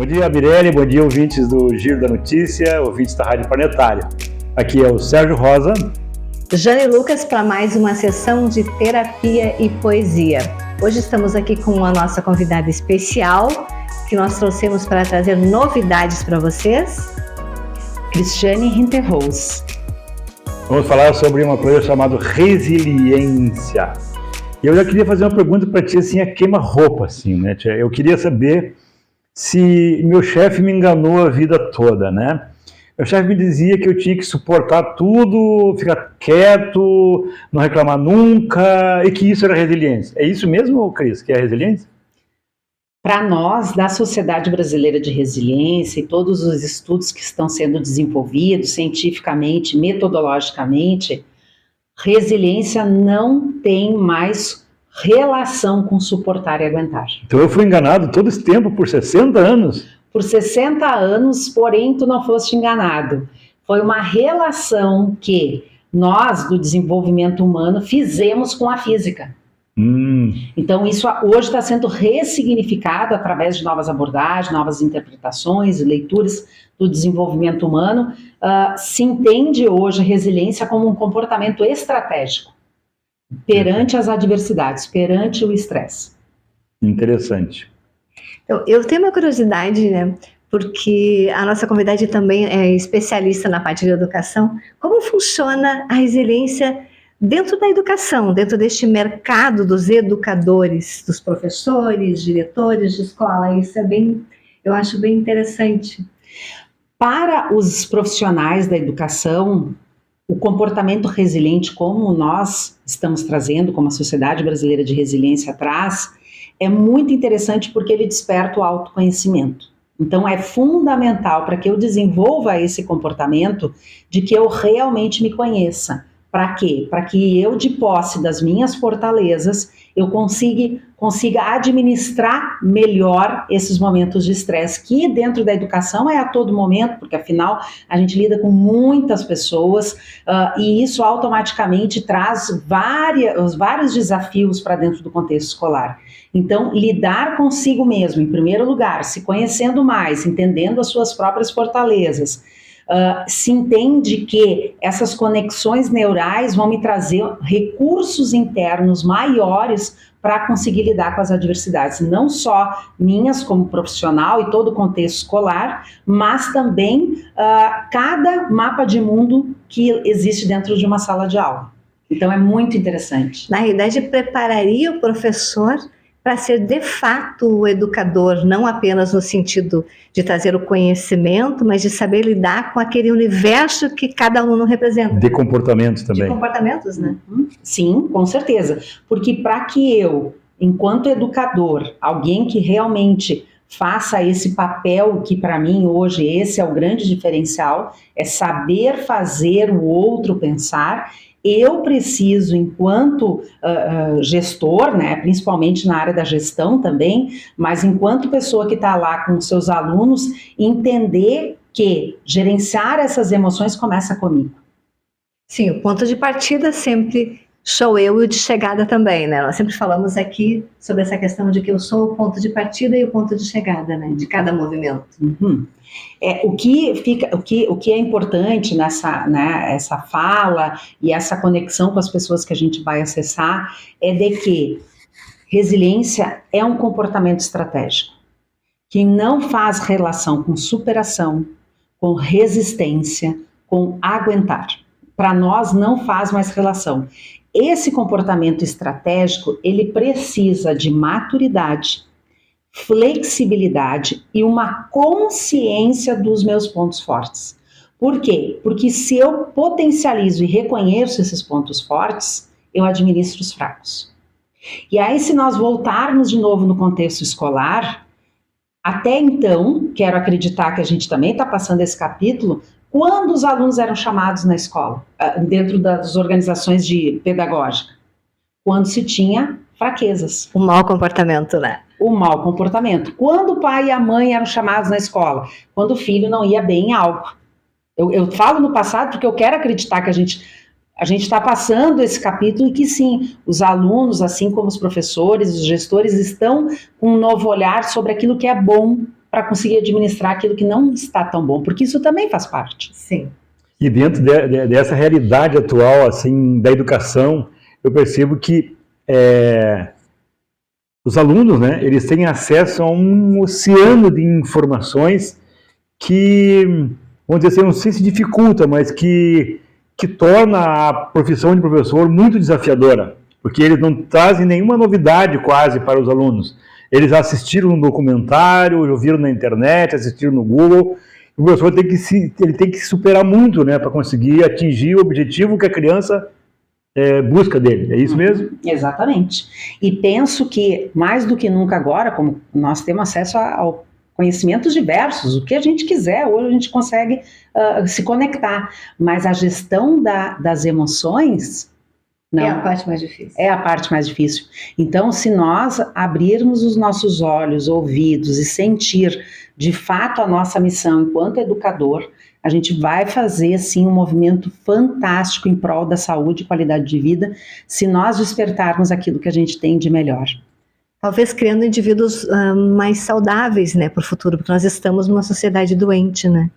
Bom dia, Mirelle, bom dia, ouvintes do Giro da Notícia, ouvintes da Rádio Planetária. Aqui é o Sérgio Rosa. Jane Lucas para mais uma sessão de terapia e poesia. Hoje estamos aqui com a nossa convidada especial, que nós trouxemos para trazer novidades para vocês, Cristiane Hinterrose. Vamos falar sobre uma coisa chamada resiliência. E eu já queria fazer uma pergunta para ti, assim, a queima-roupa, assim, né? Eu queria saber se meu chefe me enganou a vida toda, né? Meu chefe me dizia que eu tinha que suportar tudo, ficar quieto, não reclamar nunca, e que isso era resiliência. É isso mesmo, Cris, que é resiliência? Para nós, da Sociedade Brasileira de Resiliência e todos os estudos que estão sendo desenvolvidos cientificamente, metodologicamente, resiliência não tem mais relação com suportar e aguentar. Então eu fui enganado todo esse tempo, por 60 anos? Por 60 anos, porém, tu não foste enganado. Foi uma relação que nós, do desenvolvimento humano, fizemos com a física. Então isso hoje está sendo ressignificado através de novas abordagens, novas interpretações e leituras do desenvolvimento humano. Se entende hoje a resiliência como um comportamento estratégico perante as adversidades, perante o estresse. Interessante. Eu tenho uma curiosidade, né? Porque a nossa convidada também é especialista na parte de educação. Como funciona a resiliência dentro da educação, dentro deste mercado dos educadores, dos professores, diretores de escola? Isso é bem, eu acho bem interessante. Para os profissionais da educação, o comportamento resiliente, como nós estamos trazendo, como a Sociedade Brasileira de Resiliência traz, é muito interessante porque ele desperta o autoconhecimento. Então é fundamental para que eu desenvolva esse comportamento de que eu realmente me conheça. Para quê? Para que eu, de posse das minhas fortalezas, eu consiga administrar melhor esses momentos de estresse, que dentro da educação é a todo momento, porque afinal a gente lida com muitas pessoas e isso automaticamente traz vários desafios para dentro do contexto escolar. Então, lidar consigo mesmo, em primeiro lugar, se conhecendo mais, entendendo as suas próprias fortalezas, se entende que essas conexões neurais vão me trazer recursos internos maiores para conseguir lidar com as adversidades, não só minhas como profissional e todo o contexto escolar, mas também cada mapa de mundo que existe dentro de uma sala de aula. Então é muito interessante. Na realidade, prepararia o professor para ser de fato o educador, não apenas no sentido de trazer o conhecimento, mas de saber lidar com aquele universo que cada aluno representa. De comportamentos também. De comportamentos, né? Sim, com certeza. Porque para que eu, enquanto educador, alguém que realmente faça esse papel, que para mim hoje esse é o grande diferencial, é saber fazer o outro pensar. Eu preciso, enquanto gestor, né, principalmente na área da gestão também, mas enquanto pessoa que está lá com seus alunos, entender que gerenciar essas emoções começa comigo. Sim, o ponto de partida sempre sou eu e o de chegada também, né? Nós sempre falamos aqui sobre essa questão de que eu sou o ponto de partida e o ponto de chegada, né, de cada movimento. O que é importante nessa, né, essa fala e essa conexão com as pessoas que a gente vai acessar é de que resiliência é um comportamento estratégico que não faz relação com superação, com resistência, com aguentar. Para nós não faz mais relação. Esse comportamento estratégico, ele precisa de maturidade, flexibilidade e uma consciência dos meus pontos fortes. Por quê? Porque se eu potencializo e reconheço esses pontos fortes, eu administro os fracos. E aí, se nós voltarmos de novo no contexto escolar, até então, quero acreditar que a gente também está passando esse capítulo, quando os alunos eram chamados na escola, dentro das organizações pedagógicas? Quando se tinha fraquezas. O mau comportamento, né? O mau comportamento. Quando o pai e a mãe eram chamados na escola? Quando o filho não ia bem em algo. Eu falo no passado porque eu quero acreditar que a gente está passando esse capítulo e que sim, os alunos, assim como os professores, os gestores, estão com um novo olhar sobre aquilo que é bom para conseguir administrar aquilo que não está tão bom, porque isso também faz parte. Sim. E dentro dessa realidade atual, assim, da educação, eu percebo que os alunos, né, eles têm acesso a um oceano de informações que, vamos dizer assim, não sei se dificulta, mas que torna a profissão de professor muito desafiadora, porque eles não trazem nenhuma novidade quase para os alunos. Eles assistiram um documentário, ouviram na internet, assistiram no Google. O professor tem que se superar muito, né, para conseguir atingir o objetivo que a criança busca dele. É isso mesmo? Exatamente. E penso que, mais do que nunca agora, como nós temos acesso a conhecimentos diversos, o que a gente quiser, hoje a gente consegue se conectar. Mas a gestão das emoções... Não, É a parte mais difícil. É a parte mais difícil. Então, se nós abrirmos os nossos olhos, ouvidos e sentir de fato a nossa missão enquanto educador, a gente vai fazer, sim, um movimento fantástico em prol da saúde e qualidade de vida, se nós despertarmos aquilo que a gente tem de melhor. Talvez criando indivíduos mais saudáveis, né, para o futuro, porque nós estamos numa sociedade doente, né?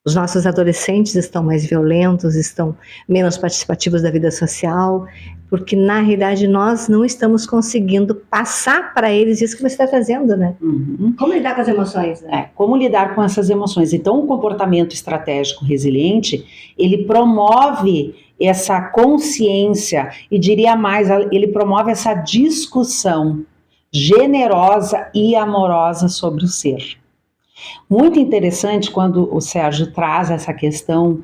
Os nossos adolescentes estão mais violentos, estão menos participativos da vida social, porque na realidade nós não estamos conseguindo passar para eles isso que você está trazendo, né? Uhum. Como lidar com as emoções, né? Como lidar com essas emoções. Então, o comportamento estratégico resiliente, ele promove essa consciência e, diria mais, ele promove essa discussão generosa e amorosa sobre o ser. Muito interessante quando o Sérgio traz essa questão,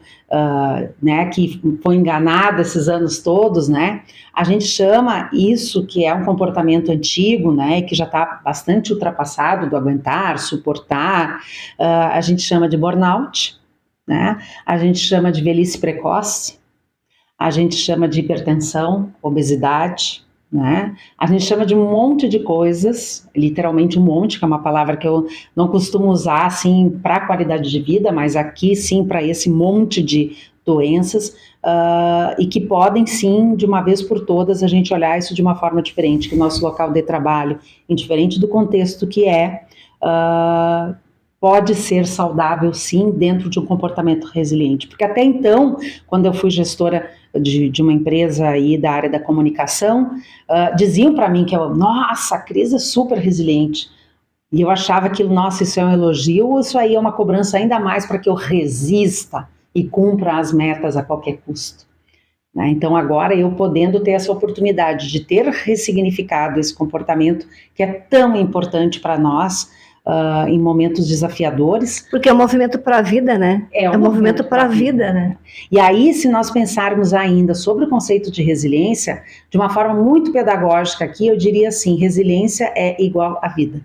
né, que foi enganada esses anos todos, né? A gente chama isso, que é um comportamento antigo, né, que já está bastante ultrapassado, do aguentar, suportar, a gente chama de burnout, né? A gente chama de velhice precoce, a gente chama de hipertensão, obesidade, né? A gente chama de um monte de coisas, literalmente um monte, que é uma palavra que eu não costumo usar assim para a qualidade de vida, mas aqui sim para esse monte de doenças, e que podem sim, de uma vez por todas, a gente olhar isso de uma forma diferente, que o nosso local de trabalho, indiferente do contexto que pode ser saudável sim dentro de um comportamento resiliente, porque até então, quando eu fui gestora de uma empresa aí da área da comunicação, diziam para mim que nossa, a Cris é super resiliente, e eu achava que, nossa, isso é um elogio, ou isso aí é uma cobrança ainda mais para que eu resista e cumpra as metas a qualquer custo, né? Então agora eu podendo ter essa oportunidade de ter ressignificado esse comportamento que é tão importante para nós, em momentos desafiadores. Porque é um movimento para a vida, né? É um movimento para a vida, né? E aí, se nós pensarmos ainda sobre o conceito de resiliência, de uma forma muito pedagógica aqui, eu diria assim, resiliência é igual à vida.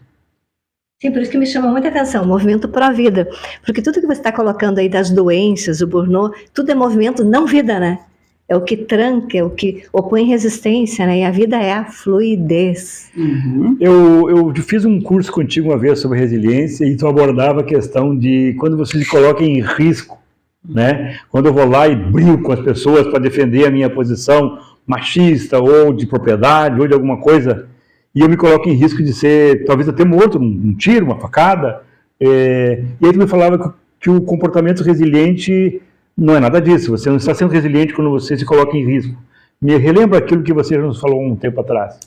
Sim, por isso que me chama muita atenção, movimento para a vida. Porque tudo que você está colocando aí das doenças, o burnout, tudo é movimento não vida, né? É o que tranca, é o que opõe resistência, né? E a vida é a fluidez. Uhum. Eu fiz um curso contigo uma vez sobre resiliência e tu abordava a questão de quando você se coloca em risco, né? Quando eu vou lá e brigo com as pessoas para defender a minha posição machista ou de propriedade ou de alguma coisa, e eu me coloco em risco de ser talvez até morto, um tiro, uma facada. E aí tu me falava que o comportamento resiliente não é nada disso, você não está sendo resiliente quando você se coloca em risco. Me relembra aquilo que você já nos falou um tempo atrás.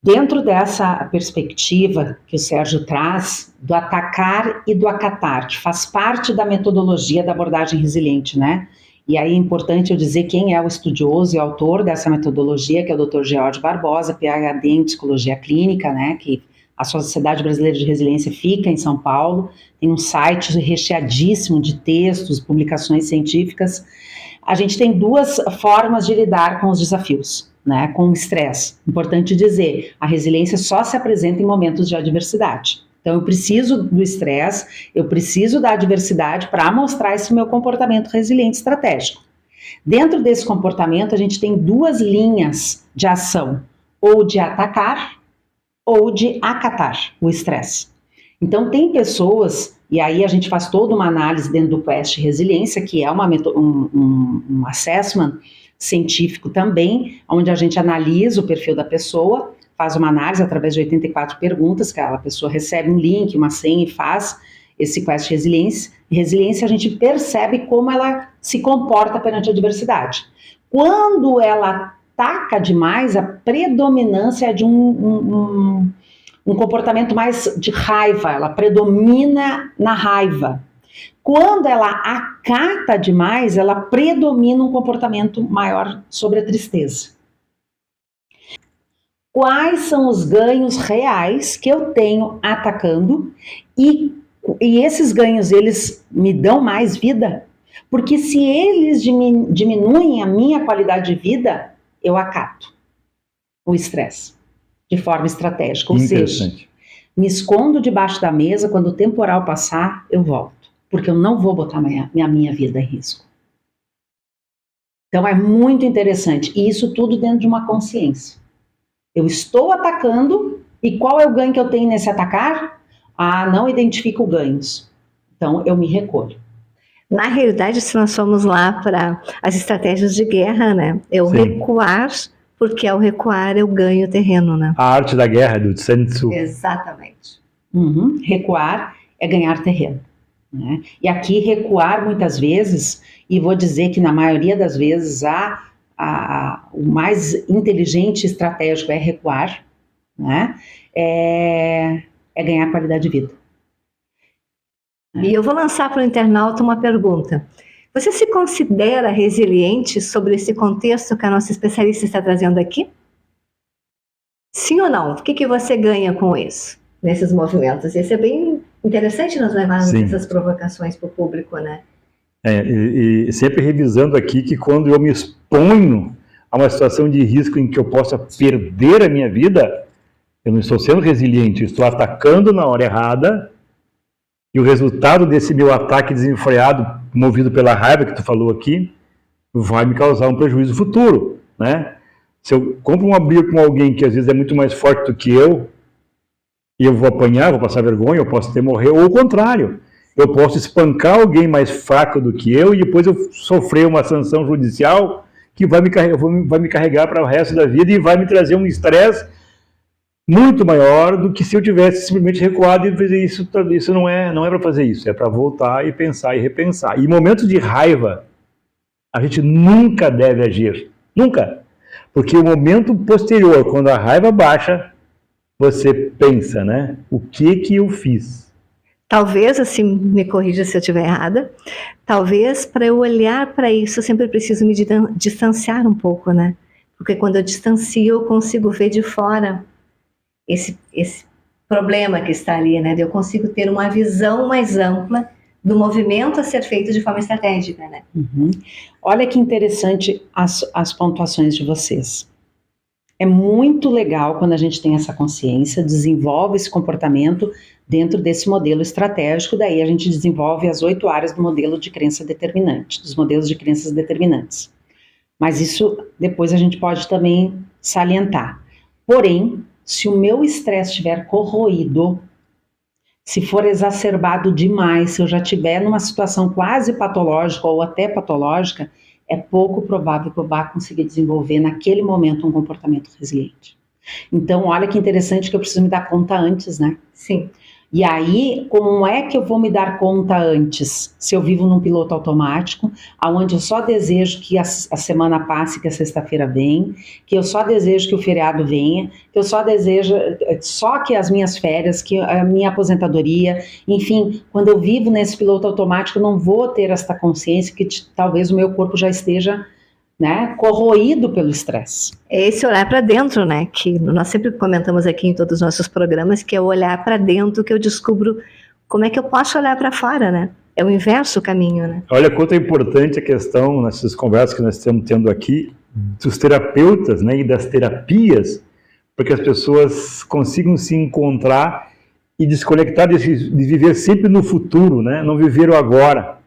Dentro dessa perspectiva que o Sérgio traz, do atacar e do acatar, que faz parte da metodologia da abordagem resiliente, né? E aí é importante eu dizer quem é o estudioso e autor dessa metodologia, que é o Dr. George Barbosa, PhD em Psicologia Clínica, né? Que a Sociedade Brasileira de Resiliência fica em São Paulo, tem um site recheadíssimo de textos, publicações científicas. A gente tem duas formas de lidar com os desafios, né, com o estresse. Importante dizer, a resiliência só se apresenta em momentos de adversidade. Então eu preciso do estresse, eu preciso da adversidade para mostrar esse meu comportamento resiliente estratégico. Dentro desse comportamento a gente tem duas linhas de ação, ou de atacar ou de acatar o estresse. Então tem pessoas, e aí a gente faz toda uma análise dentro do Quest Resiliência, que é um assessment científico também, onde a gente analisa o perfil da pessoa, faz uma análise através de 84 perguntas, que a pessoa recebe um link, uma senha e faz esse Quest Resiliência. Resiliência, a gente percebe como ela se comporta perante a adversidade. Quando ela ataca demais, a predominância é de um comportamento mais de raiva, ela predomina na raiva. Quando ela acata demais, ela predomina um comportamento maior sobre a tristeza. Quais são os ganhos reais que eu tenho atacando e esses ganhos, eles me dão mais vida? Porque se eles diminuem a minha qualidade de vida, eu acato o estresse de forma estratégica. Ou seja, me escondo debaixo da mesa, quando o temporal passar, eu volto. Porque eu não vou botar minha vida em risco. Então é muito interessante. E isso tudo dentro de uma consciência. Eu estou atacando, e qual é o ganho que eu tenho nesse atacar? Não identifico ganhos. Então eu me recolho. Na realidade, se nós formos lá para as estratégias de guerra, né? Eu recuar, porque ao recuar eu ganho terreno, né? A arte da guerra, do Sun Tzu. Exatamente. Recuar é ganhar terreno. Né? E aqui recuar muitas vezes, e vou dizer que na maioria das vezes o mais inteligente e estratégico é recuar, né? É ganhar qualidade de vida. E eu vou lançar para o internauta uma pergunta. Você se considera resiliente sobre esse contexto que a nossa especialista está trazendo aqui? Sim ou não? O que você ganha com isso, nesses movimentos? Isso é bem interessante nós levarmos essas provocações para o público, né? E sempre revisando aqui que quando eu me exponho a uma situação de risco em que eu possa perder a minha vida, eu não estou sendo resiliente, eu estou atacando na hora errada, e o resultado desse meu ataque desenfreado, movido pela raiva que tu falou aqui, vai me causar um prejuízo futuro, né? Se eu compro uma briga com alguém que às vezes é muito mais forte do que eu, e eu vou apanhar, vou passar vergonha, eu posso até morrer, ou o contrário, eu posso espancar alguém mais fraco do que eu, e depois eu sofrer uma sanção judicial que vai me carregar para o resto da vida e vai me trazer um estresse muito maior do que se eu tivesse simplesmente recuado e fazer isso. Isso não é para fazer isso, é para voltar e pensar e repensar. E em momentos de raiva, a gente nunca deve agir, nunca, porque o momento posterior, quando a raiva baixa, você pensa, né? O que eu fiz? Talvez, assim, me corrija se eu estiver errada, talvez para eu olhar para isso, eu sempre preciso me distanciar um pouco, né? Porque quando eu distancio, eu consigo ver de fora esse problema que está ali, né? Eu consigo ter uma visão mais ampla do movimento a ser feito de forma estratégica, né? Olha que interessante as pontuações de vocês. É muito legal quando a gente tem essa consciência, desenvolve esse comportamento dentro desse modelo estratégico, daí a gente desenvolve as 8 áreas do modelo de crença determinante, dos modelos de crenças determinantes. Mas isso depois a gente pode também salientar. Porém, se o meu estresse estiver corroído, se for exacerbado demais, se eu já estiver numa situação quase patológica ou até patológica, é pouco provável que eu vá conseguir desenvolver naquele momento um comportamento resiliente. Então, olha que interessante que eu preciso me dar conta antes, né? Sim. E aí, como é que eu vou me dar conta antes? Se eu vivo num piloto automático, onde eu só desejo que a semana passe, que a sexta-feira venha, que eu só desejo que o feriado venha, que eu só desejo só que as minhas férias, que a minha aposentadoria, enfim, quando eu vivo nesse piloto automático, eu não vou ter esta consciência que talvez o meu corpo já esteja, né, corroído pelo estresse. É esse olhar para dentro, né, que nós sempre comentamos aqui em todos os nossos programas, que é o olhar para dentro que eu descubro como é que eu posso olhar para fora, né? É o inverso o caminho, né? Olha quanto é importante a questão, nessas conversas que nós estamos tendo aqui, dos terapeutas, né, e das terapias, para que as pessoas consigam se encontrar e desconectar de viver sempre no futuro, né, não viver o agora.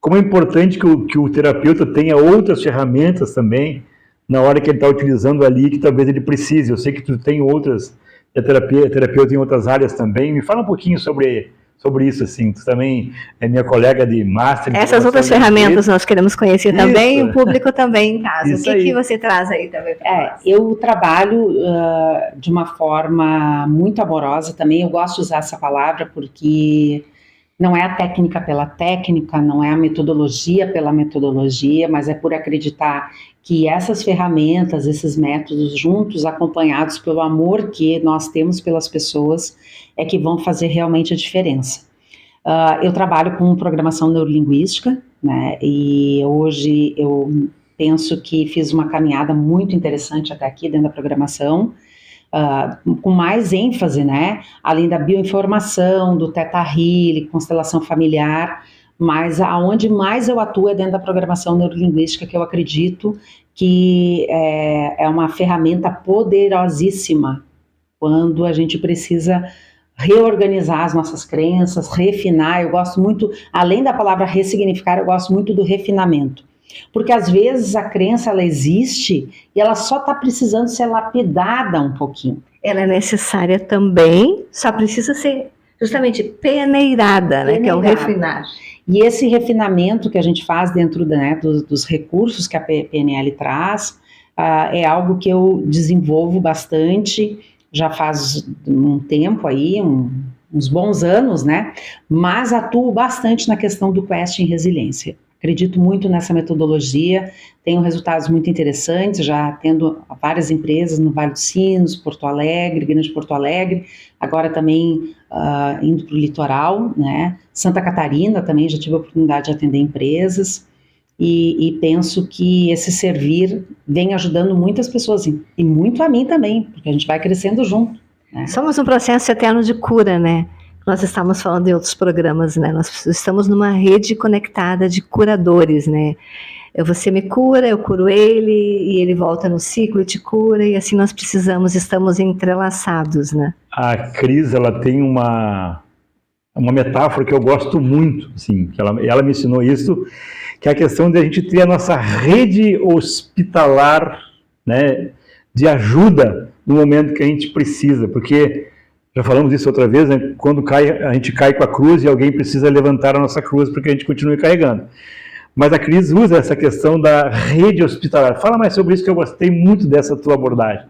Como é importante que o terapeuta tenha outras ferramentas também, na hora que ele está utilizando ali, que talvez ele precise. Eu sei que tu tem outras, terapeuta em outras áreas também. Me fala um pouquinho sobre sobre isso, assim. Tu também é minha colega de Master. Essas outras ferramentas nós queremos conhecer também, e o público também em casa. Isso o que aí. que você traz aí também para nós? Eu trabalho de uma forma muito amorosa também. Eu gosto de usar essa palavra porque não é a técnica pela técnica, não é a metodologia pela metodologia, mas é por acreditar que essas ferramentas, esses métodos juntos, acompanhados pelo amor que nós temos pelas pessoas, é que vão fazer realmente a diferença. Eu trabalho com programação neurolinguística, né, e hoje eu penso que fiz uma caminhada muito interessante até aqui dentro da programação, com mais ênfase, né, além da bioinformação, do Theta Healing, constelação familiar, mas aonde mais eu atuo é dentro da programação neurolinguística, que eu acredito que é uma ferramenta poderosíssima quando a gente precisa reorganizar as nossas crenças, refinar. Eu gosto muito, além da palavra ressignificar, eu gosto muito do refinamento. Porque às vezes a crença, ela existe e ela só está precisando ser lapidada um pouquinho. Ela é necessária também, só precisa ser justamente peneirada, né, que é o refinar. E esse refinamento que a gente faz dentro dos recursos que a PNL traz, é algo que eu desenvolvo bastante, já faz um tempo aí, uns bons anos, né? Mas atuo bastante na questão do Quest em resiliência. Acredito muito nessa metodologia, tenho resultados muito interessantes, já tendo várias empresas no Vale dos Sinos, Porto Alegre, Grande Porto Alegre, agora também indo para o litoral, né? Santa Catarina também já tive a oportunidade de atender empresas e penso que esse servir vem ajudando muitas pessoas e muito a mim também, porque a gente vai crescendo junto, né? Somos um processo eterno de cura, né? Nós estamos falando em outros programas, né? Nós estamos numa rede conectada de curadores, né? Você me cura, eu curo ele, e ele volta no ciclo e te cura, e assim nós estamos entrelaçados, né? A Cris, ela tem uma metáfora que eu gosto muito, assim, que ela me ensinou isso, que é a questão de a gente ter a nossa rede hospitalar, né, de ajuda no momento que a gente precisa, porque já falamos isso outra vez, né, quando a gente cai com a cruz e alguém precisa levantar a nossa cruz para que a gente continue carregando. Mas a Cris usa essa questão da rede hospitalar. Fala mais sobre isso, que eu gostei muito dessa tua abordagem.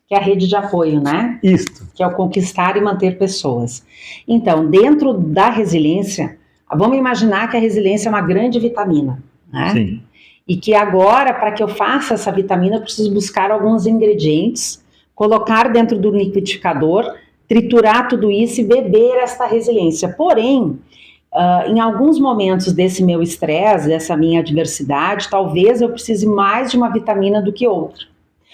Que é a rede de apoio, né? Isso. Que é o conquistar e manter pessoas. Então, dentro da resiliência, vamos imaginar que a resiliência é uma grande vitamina, né? Sim. E que agora, para que eu faça essa vitamina, eu preciso buscar alguns ingredientes, colocar dentro do liquidificador, triturar tudo isso e beber esta resiliência. Porém, em alguns momentos desse meu estresse, dessa minha adversidade, talvez eu precise mais de uma vitamina do que outra.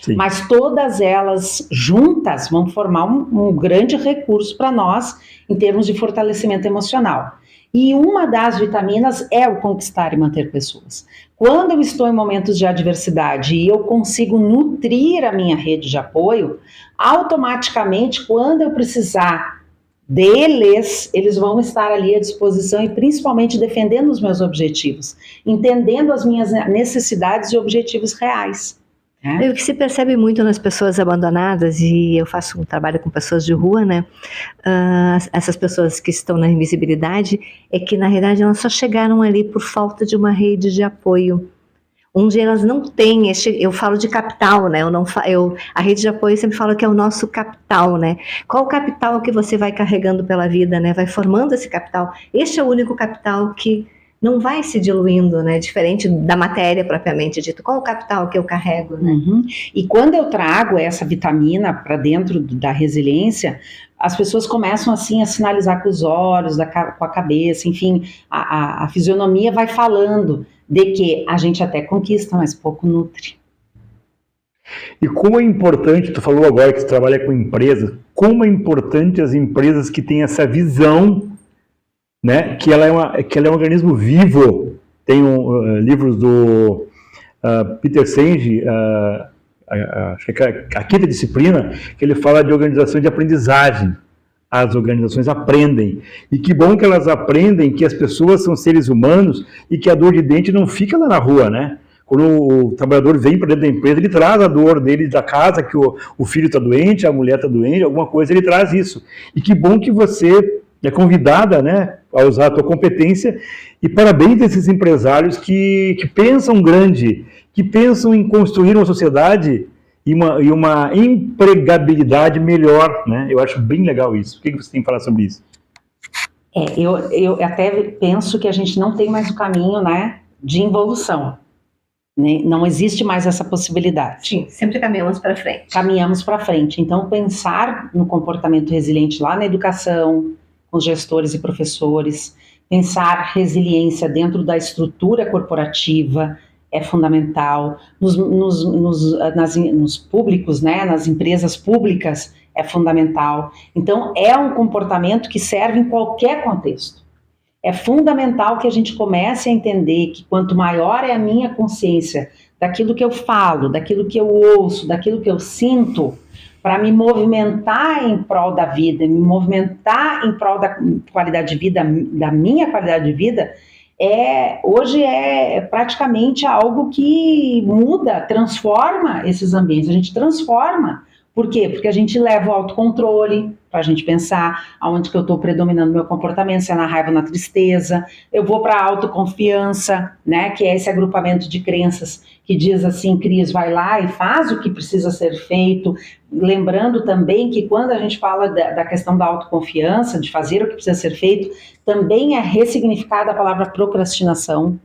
Sim. Mas todas elas juntas vão formar um grande recurso para nós em termos de fortalecimento emocional. E uma das vitaminas é o conquistar e manter pessoas. Quando eu estou em momentos de adversidade e eu consigo nutrir a minha rede de apoio, automaticamente, quando eu precisar deles, eles vão estar ali à disposição e principalmente defendendo os meus objetivos, entendendo as minhas necessidades e objetivos reais. O que se percebe muito nas pessoas abandonadas, e eu faço um trabalho com pessoas de rua, né? Essas pessoas que estão na invisibilidade, é que na realidade elas só chegaram ali por falta de uma rede de apoio, onde elas não têm eu falo de capital, né? A rede de apoio sempre fala que é o nosso capital, né? Qual o capital que você vai carregando pela vida, né? Vai formando esse capital. Este é o único capital que não vai se diluindo, né? Diferente da matéria propriamente dito. Qual o capital que eu carrego, né? Uhum. E quando eu trago essa vitamina para dentro da resiliência, as pessoas começam assim a sinalizar com os olhos, com a cabeça, enfim, a fisionomia vai falando de que a gente até conquista, mas pouco nutre. E como é importante, tu falou agora que tu trabalha com empresas, como é importante as empresas que têm essa visão, né, que ela é um organismo vivo. Tem livros do Peter Senge, acho que é a quinta disciplina, que ele fala de organização de aprendizagem. As organizações aprendem. E que bom que elas aprendem que as pessoas são seres humanos e que a dor de dente não fica lá na rua, né? Quando o trabalhador vem para dentro da empresa, ele traz a dor dele da casa, que o filho está doente, a mulher está doente, alguma coisa, ele traz isso. E que bom que você é convidada, né, a usar a tua competência, e parabéns a esses empresários que pensam grande, que pensam em construir uma sociedade e uma empregabilidade melhor, né? Eu acho bem legal isso. O que você tem que falar sobre isso? Eu até penso que a gente não tem mais o caminho, né, de involução. Né? Não existe mais essa possibilidade. Sim, sempre caminhamos para frente. Caminhamos para frente. Então, pensar no comportamento resiliente lá na educação, com os gestores e professores, pensar resiliência dentro da estrutura corporativa é fundamental, nos públicos, né, nas empresas públicas é fundamental. Então, é um comportamento que serve em qualquer contexto. É fundamental que a gente comece a entender que quanto maior é a minha consciência daquilo que eu falo, daquilo que eu ouço, daquilo que eu sinto, para me movimentar em prol da vida, me movimentar em prol da qualidade de vida, da minha qualidade de vida, hoje é praticamente algo que muda, transforma esses ambientes. A gente transforma. Por quê? Porque a gente leva o autocontrole para a gente pensar aonde que eu estou predominando meu comportamento, se é na raiva ou na tristeza. Eu vou para a autoconfiança, né, que é esse agrupamento de crenças que diz assim, Cris, vai lá e faz o que precisa ser feito. Lembrando também que quando a gente fala da questão da autoconfiança, de fazer o que precisa ser feito, também é ressignificada a palavra procrastinação.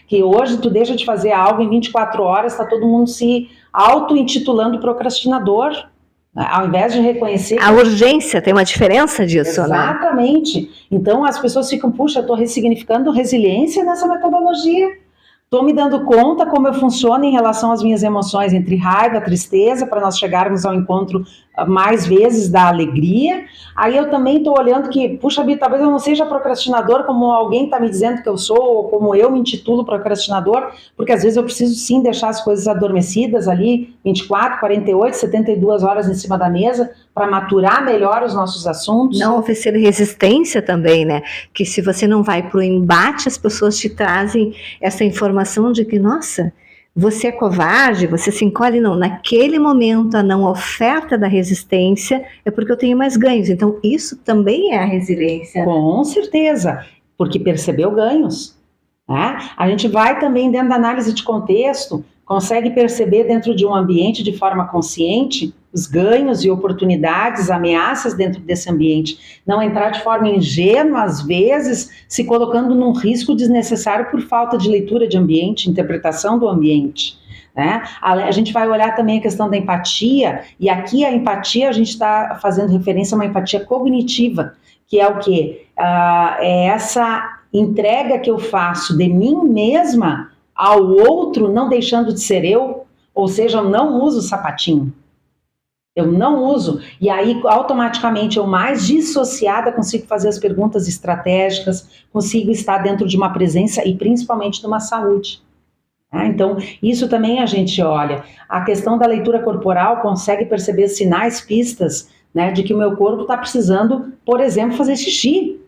Que hoje tu deixa de fazer algo em 24 horas, está todo mundo se auto-intitulando procrastinador, né? Ao invés de reconhecer... A urgência tem uma diferença disso, Exatamente. Né? Então as pessoas ficam, puxa, eu estou ressignificando resiliência nessa metodologia. Estou me dando conta como eu funciono em relação às minhas emoções, entre raiva, tristeza, para nós chegarmos ao encontro mais vezes da alegria. Aí eu também estou olhando que, puxa vida, talvez eu não seja procrastinador como alguém está me dizendo que eu sou, ou como eu me intitulo procrastinador, porque às vezes eu preciso sim deixar as coisas adormecidas ali, 24, 48, 72 horas em cima da mesa, para maturar melhor os nossos assuntos. Não oferecer resistência também, né? Que se você não vai para o embate, as pessoas te trazem essa informação de que, nossa, você é covarde, você se encolhe. Não, naquele momento a não oferta da resistência é porque eu tenho mais ganhos. Então isso também é a resiliência. Com certeza, porque percebeu ganhos. Né? A gente vai também dentro da análise de contexto, consegue perceber dentro de um ambiente de forma consciente os ganhos e oportunidades, ameaças dentro desse ambiente. Não entrar de forma ingênua, às vezes, se colocando num risco desnecessário por falta de leitura de ambiente, interpretação do ambiente. Né? A gente vai olhar também a questão da empatia, e aqui a empatia a gente está fazendo referência a uma empatia cognitiva, que é o quê? É essa entrega que eu faço de mim mesma ao outro, não deixando de ser eu, ou seja, eu não uso sapatinho. Eu não uso, e aí automaticamente eu mais dissociada consigo fazer as perguntas estratégicas, consigo estar dentro de uma presença e principalmente de uma saúde. Então, isso também a gente olha. A questão da leitura corporal consegue perceber sinais, pistas, né, de que o meu corpo está precisando, por exemplo, fazer xixi.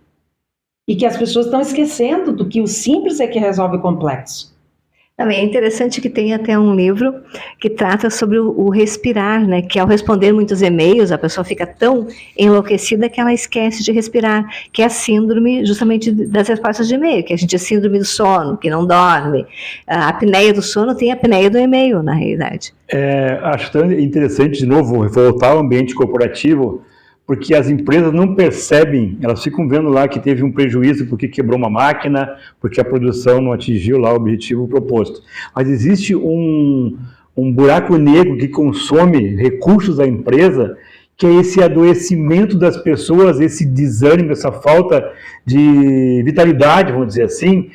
E que as pessoas estão esquecendo do que o simples é que resolve o complexo. Também é interessante que tem até um livro que trata sobre o respirar, né? Que ao responder muitos e-mails, a pessoa fica tão enlouquecida que ela esquece de respirar, que é a síndrome justamente das respostas de e-mail, que a gente é síndrome do sono, que não dorme. A apneia do sono tem a apneia do e-mail, na realidade. Acho tão interessante, de novo, voltar ao ambiente corporativo, porque as empresas não percebem, elas ficam vendo lá que teve um prejuízo porque quebrou uma máquina, porque a produção não atingiu lá o objetivo proposto. Mas existe um buraco negro que consome recursos da empresa, que é esse adoecimento das pessoas, esse desânimo, essa falta de vitalidade, vamos dizer assim,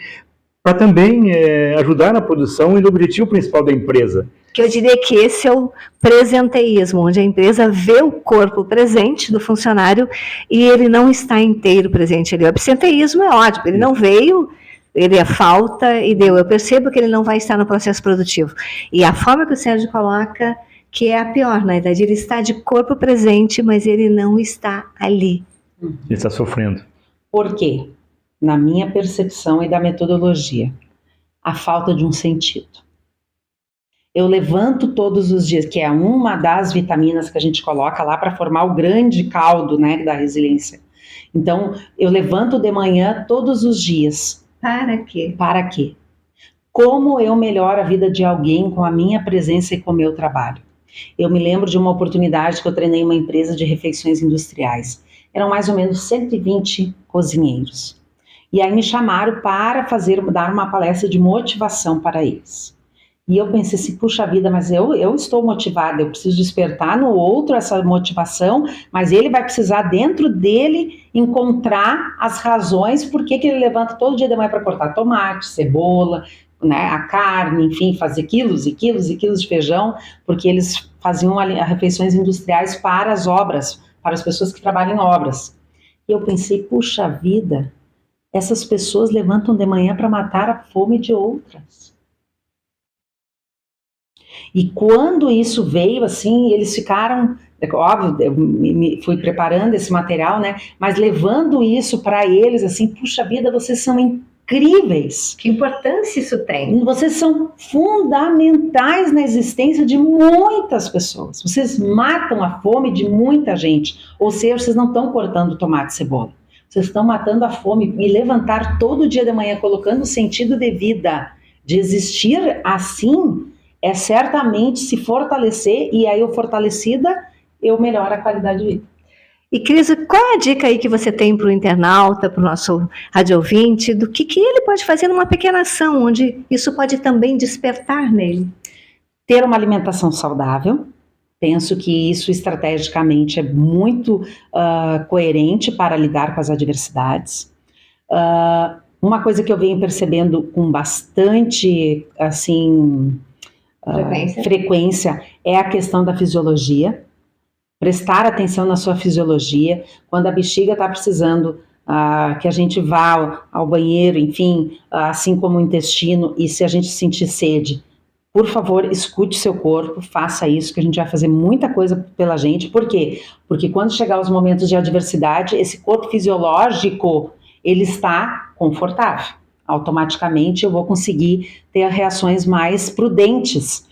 para também ajudar na produção e no objetivo principal da empresa. Que eu diria que esse é o presenteísmo, onde a empresa vê o corpo presente do funcionário e ele não está inteiro presente ali. O absenteísmo é ótimo, ele não veio, ele é falta e deu. Eu percebo que ele não vai estar no processo produtivo. E a forma que o Sérgio coloca, que é a pior, na verdade, ele está de corpo presente, mas ele não está ali. Ele está sofrendo. Por quê? Na minha percepção e da metodologia, a falta de um sentido. Eu levanto todos os dias, que é uma das vitaminas que a gente coloca lá para formar o grande caldo, né, da resiliência. Então, eu levanto de manhã todos os dias. Para quê? Para quê? Como eu melhoro a vida de alguém com a minha presença e com o meu trabalho? Eu me lembro de uma oportunidade que eu treinei uma empresa de refeições industriais. Eram mais ou menos 120 cozinheiros. E aí me chamaram para dar uma palestra de motivação para eles. E eu pensei assim, puxa vida, mas eu estou motivada, eu preciso despertar no outro essa motivação, mas ele vai precisar dentro dele encontrar as razões por que ele levanta todo dia de manhã para cortar tomate, cebola, né, a carne, enfim, fazer quilos e quilos e quilos de feijão, porque eles faziam refeições industriais para as obras, para as pessoas que trabalham em obras. E eu pensei, puxa vida, essas pessoas levantam de manhã para matar a fome de outras. E quando isso veio, assim, eles ficaram, óbvio, eu fui preparando esse material, né, mas levando isso para eles, assim, puxa vida, vocês são incríveis. Que importância isso tem? Vocês são fundamentais na existência de muitas pessoas. Vocês matam a fome de muita gente. Ou seja, vocês não estão cortando tomate e cebola. Vocês estão matando a fome. E levantar todo dia de manhã, colocando o sentido de vida, de existir assim, é certamente se fortalecer. E aí, eu fortalecida, eu melhoro a qualidade de vida. E Cris, qual é a dica aí que você tem para o internauta, para o nosso radiouvinte, do que ele pode fazer numa pequena ação, onde isso pode também despertar nele? Ter uma alimentação saudável. Penso que isso estrategicamente é muito coerente para lidar com as adversidades. Uma coisa que eu venho percebendo com bastante assim, frequência é a questão da fisiologia. Prestar atenção na sua fisiologia, quando a bexiga está precisando que a gente vá ao banheiro, enfim, assim como o intestino, e se a gente sentir sede, por favor, escute seu corpo, faça isso, que a gente vai fazer muita coisa pela gente. Por quê? Porque quando chegar os momentos de adversidade, esse corpo fisiológico, ele está confortável. Automaticamente eu vou conseguir ter reações mais prudentes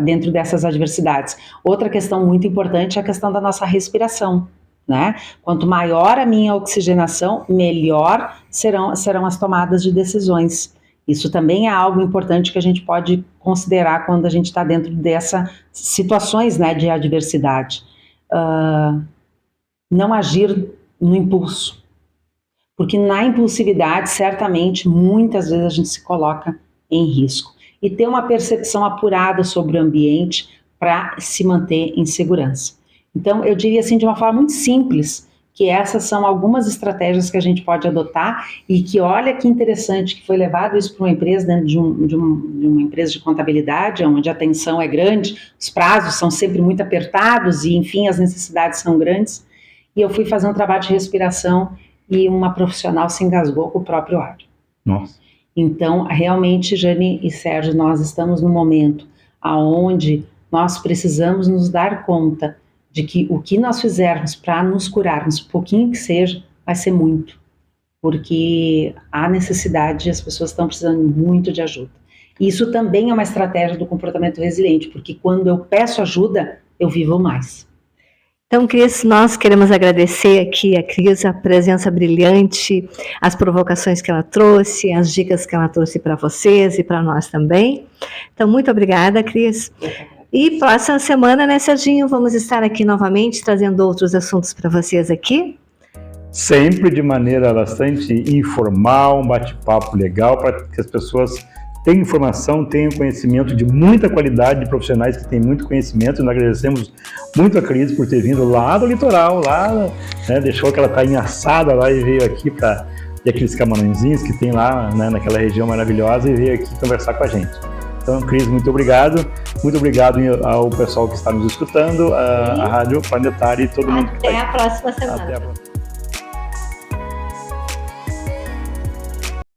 dentro dessas adversidades. Outra questão muito importante é a questão da nossa respiração, né? Quanto maior a minha oxigenação, melhor serão as tomadas de decisões. Isso também é algo importante que a gente pode considerar quando a gente está dentro dessas situações, né, de adversidade. Não agir no impulso, porque na impulsividade, certamente, muitas vezes a gente se coloca em risco. E ter uma percepção apurada sobre o ambiente para se manter em segurança. Então, eu diria assim, de uma forma muito simples, que essas são algumas estratégias que a gente pode adotar e que, olha que interessante, que foi levado isso para uma empresa, dentro de uma empresa de contabilidade, onde a tensão é grande, os prazos são sempre muito apertados e, enfim, as necessidades são grandes. E eu fui fazer um trabalho de respiração e uma profissional se engasgou com o próprio ar. Nossa. Então, realmente, Jane e Sérgio, nós estamos num momento onde nós precisamos nos dar conta de que o que nós fizermos para nos curarmos, pouquinho que seja, vai ser muito. Porque há necessidade, as pessoas estão precisando muito de ajuda. E isso também é uma estratégia do comportamento resiliente, porque quando eu peço ajuda, eu vivo mais. Então, Cris, nós queremos agradecer aqui a Cris, a presença brilhante, as provocações que ela trouxe, as dicas que ela trouxe para vocês e para nós também. Então, muito obrigada, Cris. E próxima semana, né, Serginho, vamos estar aqui novamente trazendo outros assuntos para vocês aqui. Sempre de maneira bastante informal, um bate-papo legal para que as pessoas tenham informação, tenham conhecimento de muita qualidade, de profissionais que têm muito conhecimento. Nós agradecemos muito a Cris por ter vindo lá do litoral, lá, né, deixou aquela tainha assada lá e veio aqui para ver aqueles camarõezinhos que tem lá, né, naquela região maravilhosa, e veio aqui conversar com a gente. Então, Cris, muito obrigado ao pessoal que está nos escutando, a Rádio Planetária e todo mundo que está aí. Até a próxima semana. Até a próxima.